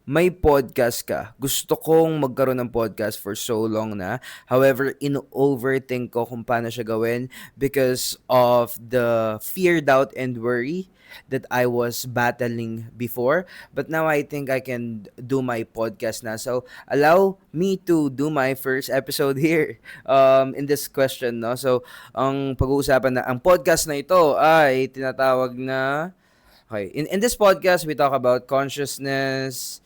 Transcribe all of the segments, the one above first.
may podcast ka. Gusto kong magkaroon ng podcast for so long na. However, in-overthink ko kung paano siya gawin because of the fear, doubt, and worry that I was battling before. But now I think I can do my podcast na. So, allow me to do my first episode here in this question. No? So, ang pag-uusapan na, ang podcast na ito ay tinatawag na, okay, in this podcast, we talk about consciousness,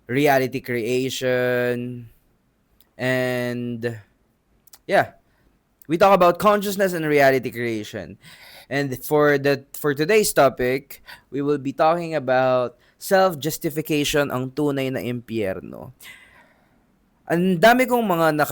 reality creation, and yeah, we talk about consciousness and reality creation. And for today's topic, we will be talking about self-justification, ang tunay na impyerno. Ang dami kong mga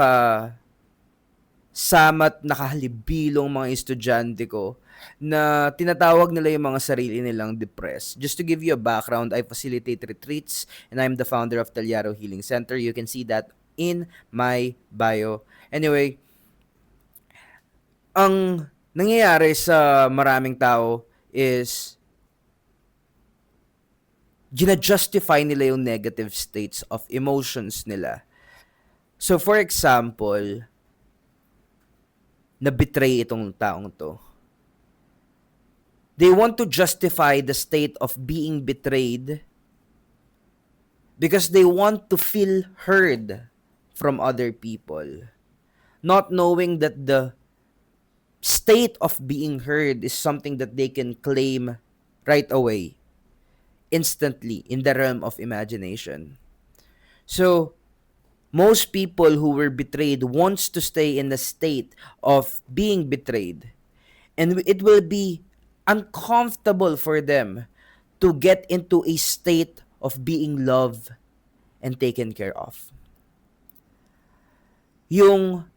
nakasamat, nakahalibilong mga estudyante ko na tinatawag nila yung mga sarili nilang depressed. Just to give you a background, I facilitate retreats and I'm the founder of Talyaro Healing Center. You can see that in my bio. Anyway, ang nangyayari sa maraming tao is gina-justify nila yung negative states of emotions nila. So for example, na-betray itong taong to. They want to justify the state of being betrayed because they want to feel heard from other people, not knowing that the state of being heard is something that they can claim right away, instantly, in the realm of imagination. So, most people who were betrayed wants to stay in the state of being betrayed, and it will be uncomfortable for them to get into a state of being loved and taken care of. Yung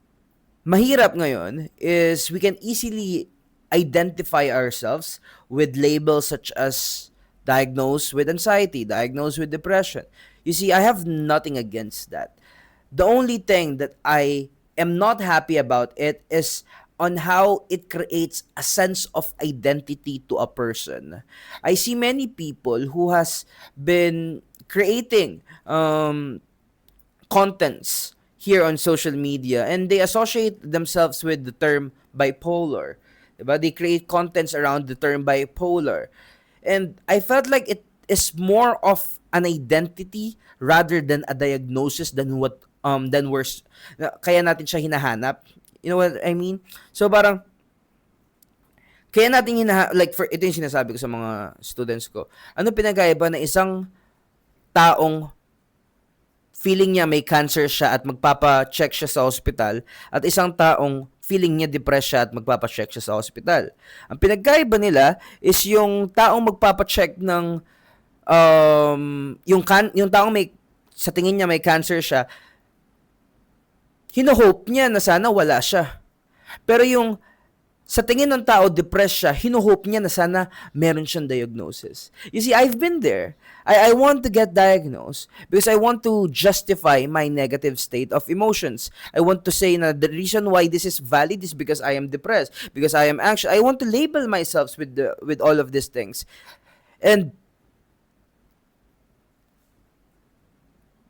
mahirap ngayon is we can easily identify ourselves with labels such as diagnosed with anxiety, diagnosed with depression. You see, I have nothing against that. The only thing that I am not happy about it is on how it creates a sense of identity to a person. I see many people who has been creating contents here on social media and they associate themselves with the term bipolar. Diba? They create contents around the term bipolar. And I felt like it is more of an identity rather than a diagnosis than what kaya natin siya hinahanap. You know what I mean? So parang kaya natin like for ito yung sinasabi ko sa mga students ko. Ano pinagkaiba na isang taong feeling niya may cancer siya at magpapa-check siya sa hospital at isang taong feeling niya depressed siya at magpapa-check siya sa hospital. Ang pinagkaiba nila is yung taong magpapa-check ng yung taong may sa tingin niya may cancer siya, hino-hope niya na sana wala siya. Pero yung sa tingin ng tao, depressed siya, hino-hope niya na sana meron siyang diagnosis. You see, I've been there. I want to get diagnosed because I want to justify my negative state of emotions. I want to say na the reason why this is valid is because I am depressed, because I am anxious. I want to label myself with all of these things. And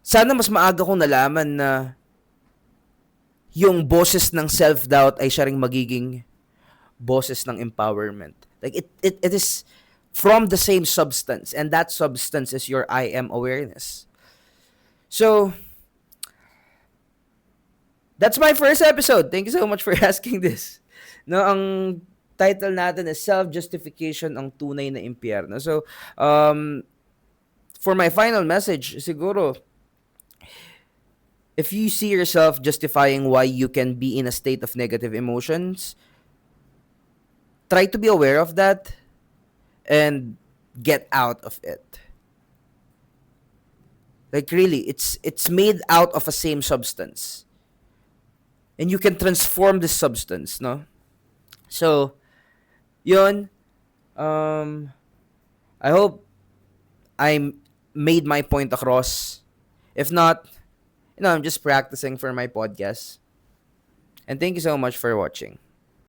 sana mas maaga kong nalaman na yung boses ng self-doubt ay siya ring magiging boses ng empowerment. Like it is from the same substance, and that substance is your I am awareness. So that's my first episode. Thank you so much for asking this. No, ang title natin is Self-Justification, ang tunay na impyerno. So for my final message, siguro if you see yourself justifying why you can be in a state of negative emotions, try to be aware of that and get out of it. Like really, it's made out of a same substance. And you can transform this substance, no? So, yun. I hope I made my point across. If not, I'm just practicing for my podcast. And thank you so much for watching.